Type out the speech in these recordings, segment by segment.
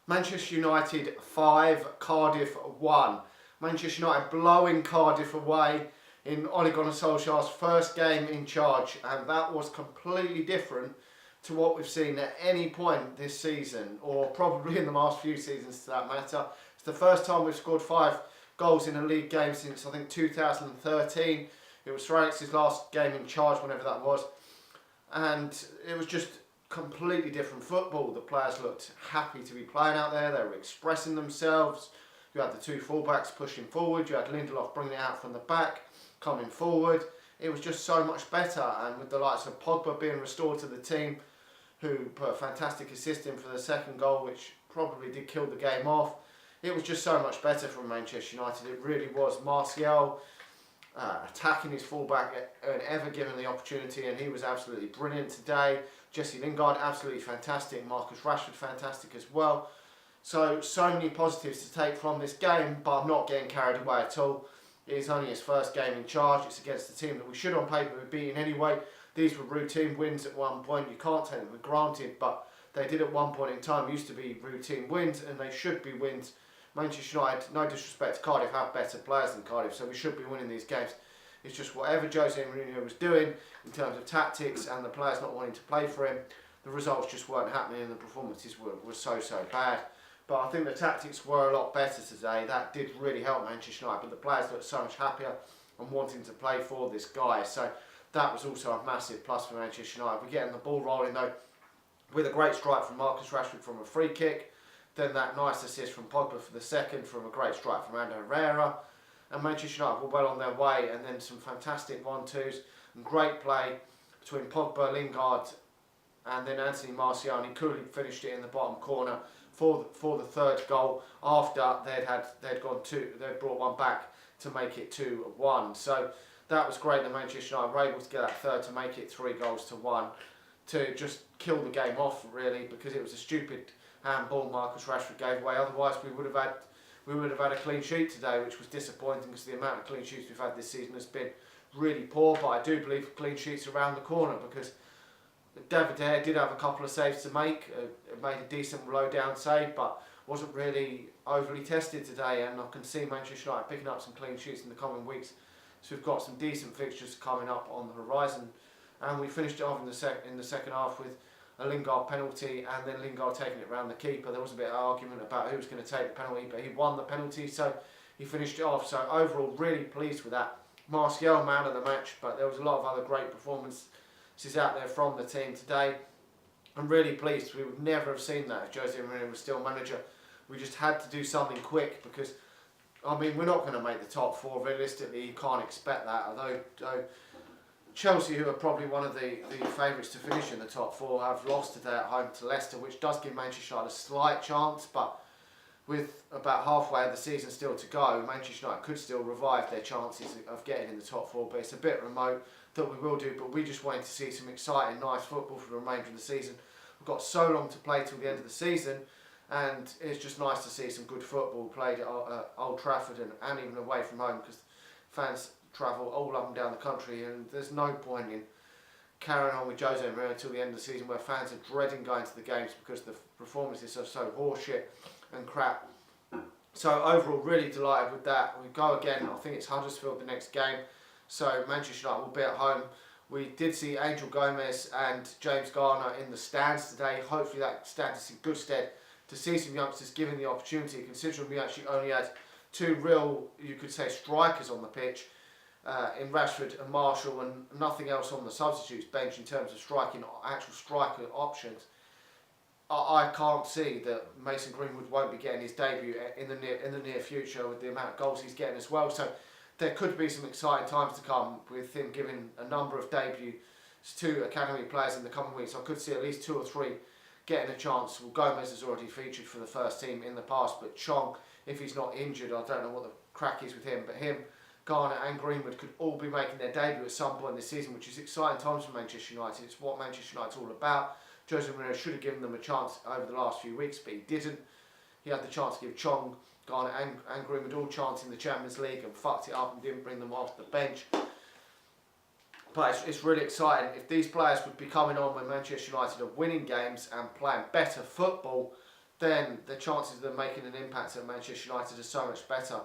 Manchester United 5, Cardiff 1. Manchester United blowing Cardiff away in Ole Gunnar Solskjaer's first game in charge, and that was completely different to what we've seen at any point this season, or probably in the last few seasons to that matter. It's the first time we've scored 5 goals in a league game since I think 2013. It was Sir Alex's last game in charge, whenever that was, and it was just completely different football. The players looked happy to be playing out there. They were expressing themselves. You had the 2 fullbacks pushing forward. You had Lindelof bringing it out from the back, coming forward. It was just so much better. And with the likes of Pogba being restored to the team, who put a fantastic assist in for the second goal, which probably did kill the game off, it was just so much better from Manchester United. It really was. Martial attacking his fullback whenever given the opportunity, and he was absolutely brilliant today. Jesse Lingard absolutely fantastic. Marcus Rashford fantastic as well. So many positives to take from this game, but I'm not getting carried away at all. It is only his first game in charge. It's against the team that we should on paper be beating anyway. These were routine wins at one point. You can't take them for granted, but they did at one point in time used to be routine wins, and they should be wins. Manchester United, no disrespect to Cardiff, have better players than Cardiff, so we should be winning these games. It's just whatever Jose Mourinho was doing in terms of tactics and the players not wanting to play for him, the results just weren't happening and the performances were so bad. But I think the tactics were a lot better today. That did really help Manchester United, but the players looked so much happier and wanting to play for this guy. So that was also a massive plus for Manchester United. We're getting the ball rolling though with a great strike from Marcus Rashford from a free kick. Then that nice assist from Pogba for the second from a great strike from Herrera. And Manchester United were well on their way, and then some fantastic 1-2s and great play between Pogba, Lingard and then Anthony Martial, and he coolly finished it in the bottom corner for the third goal after they'd brought one back to make it 2-1. So that was great that Manchester United were able to get that third to make it 3-1 to just kill the game off really, because it was a stupid handball Marcus Rashford gave away. Otherwise we would have had a clean sheet today, which was disappointing because the amount of clean sheets we've had this season has been really poor. But I do believe clean sheets around the corner, because David De Gea did have a couple of saves to make, made a decent low down save, but wasn't really overly tested today. And I can see Manchester United picking up some clean sheets in the coming weeks. So we've got some decent fixtures coming up on the horizon, and we finished it off in the second half with a Lingard penalty, and then Lingard taking it round the keeper. There was a bit of argument about who was going to take the penalty, but he won the penalty, so he finished it off. So overall, really pleased with that. Martial, man of the match, but there was a lot of other great performances out there from the team today. I'm really pleased. We would never have seen that if Jose Mourinho was still manager. We just had to do something quick, because I mean, we're not going to make the top 4 realistically. You can't expect that, although Chelsea, who are probably one of the favourites to finish in the top 4, have lost today at home to Leicester, which does give Manchester United a slight chance, but with about halfway of the season still to go, Manchester United could still revive their chances of getting in the top 4, but it's a bit remote that we will do. But we just wanted to see some exciting, nice football for the remainder of the season. We've got so long to play till the end of the season, and it's just nice to see some good football played at Old Trafford and even away from home, because fans travel all up and down the country, and there's no point in carrying on with Jose Mourinho until the end of the season, where fans are dreading going to the games because the performances are so horseshit and crap. So overall, really delighted with that. We go again, I think it's Huddersfield the next game, so Manchester United will be at home. We did see Angel Gomez and James Garner in the stands today. Hopefully that stands us in good stead to see some youngsters given the opportunity, considering we actually only had 2 real, you could say, strikers on the pitch, in Rashford and Martial, and nothing else on the substitutes bench in terms of actual striker options. I can't see that Mason Greenwood won't be getting his debut in the near future with the amount of goals he's getting as well. So there could be some exciting times to come with him giving a number of debuts to academy players in the coming weeks. I could see at least 2 or 3 getting a chance. Well, Gomez has already featured for the first team in the past, but Chong, if he's not injured, I don't know what the crack is with him, but him, Garner and Greenwood could all be making their debut at some point this season, which is exciting times for Manchester United. It's what Manchester United's all about. Jose Mourinho should have given them a chance over the last few weeks, but he didn't. He had the chance to give Chong, Garner and Greenwood all chance in the Champions League and fucked it up and didn't bring them off the bench. But it's really exciting. If these players would be coming on when Manchester United are winning games and playing better football, then the chances of them making an impact at Manchester United are so much better.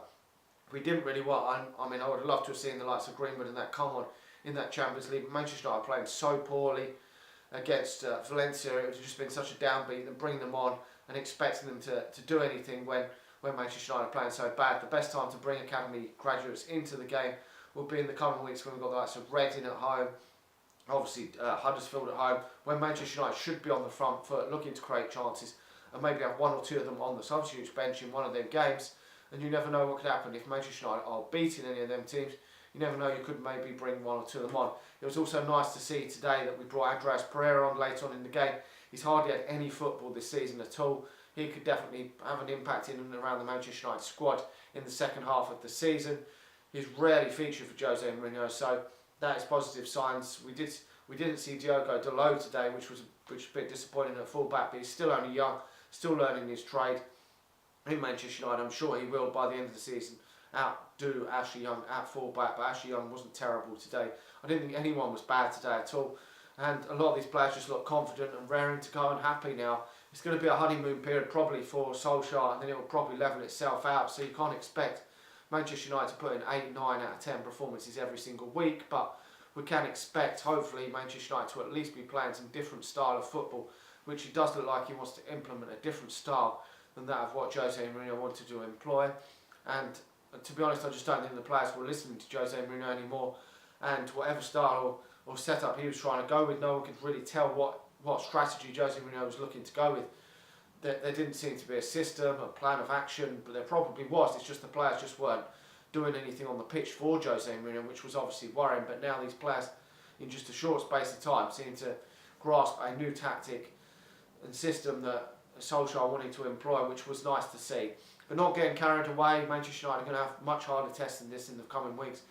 We didn't really want, I mean, I would love to have seen the likes of Greenwood and that come on in that Champions League. Manchester United playing so poorly against Valencia. It would have just been such a downbeat than bringing them on and expecting them to do anything when Manchester United are playing so bad. The best time to bring academy graduates into the game will be in the coming weeks when we've got the likes of Reading at home, obviously Huddersfield at home, when Manchester United should be on the front foot looking to create chances and maybe have one or two of them on the substitutes bench in one of them games. And you never know what could happen if Manchester United are beating any of them teams. You never know, you could maybe bring one or two of them on. It was also nice to see today that we brought Andreas Pereira on later on in the game. He's hardly had any football this season at all. He could definitely have an impact in and around the Manchester United squad in the second half of the season. He's rarely featured for Jose Mourinho, so that is positive signs. We didn't see Diogo Dalot today, which was a bit disappointing at full-back, but he's still only young, still learning his trade. In Manchester United, I'm sure he will by the end of the season outdo Ashley Young at full-back, but Ashley Young wasn't terrible today. I didn't think anyone was bad today at all, and a lot of these players just look confident and raring to go and happy now. It's going to be a honeymoon period probably for Solskjaer, and then it will probably level itself out, so you can't expect Manchester United to put in 8, 9 out of 10 performances every single week, but we can expect, hopefully, Manchester United to at least be playing some different style of football, which it does look like he wants to implement a different style than that of what Jose Mourinho wanted to employ. And to be honest, I just don't think the players were listening to Jose Mourinho anymore, and whatever style or setup he was trying to go with, no one could really tell what strategy Jose Mourinho was looking to go with. There didn't seem to be a system, a plan of action, but there probably was. It's just the players just weren't doing anything on the pitch for Jose Mourinho, which was obviously worrying. But now these players, in just a short space of time, seem to grasp a new tactic and system that Solskjaer wanted to employ, which was nice to see. But not getting carried away. Manchester United are going to have much harder tests than this in the coming weeks,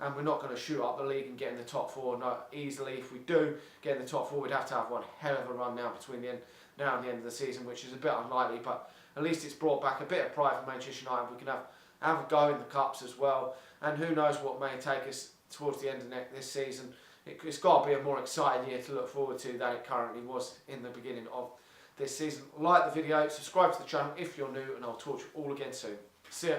and we're not going to shoot up the league and get in the top four not easily. If we do get in the top four, we'd have to have one hell of a run now between now and the end of the season, which is a bit unlikely, but at least it's brought back a bit of pride for Manchester United. We can have a go in the cups as well, and who knows what may take us towards the end of this season. It's got to be a more exciting year to look forward to than it currently was in the beginning of this season. Like the video, subscribe to the channel if you're new, and I'll talk to you all again soon. See ya.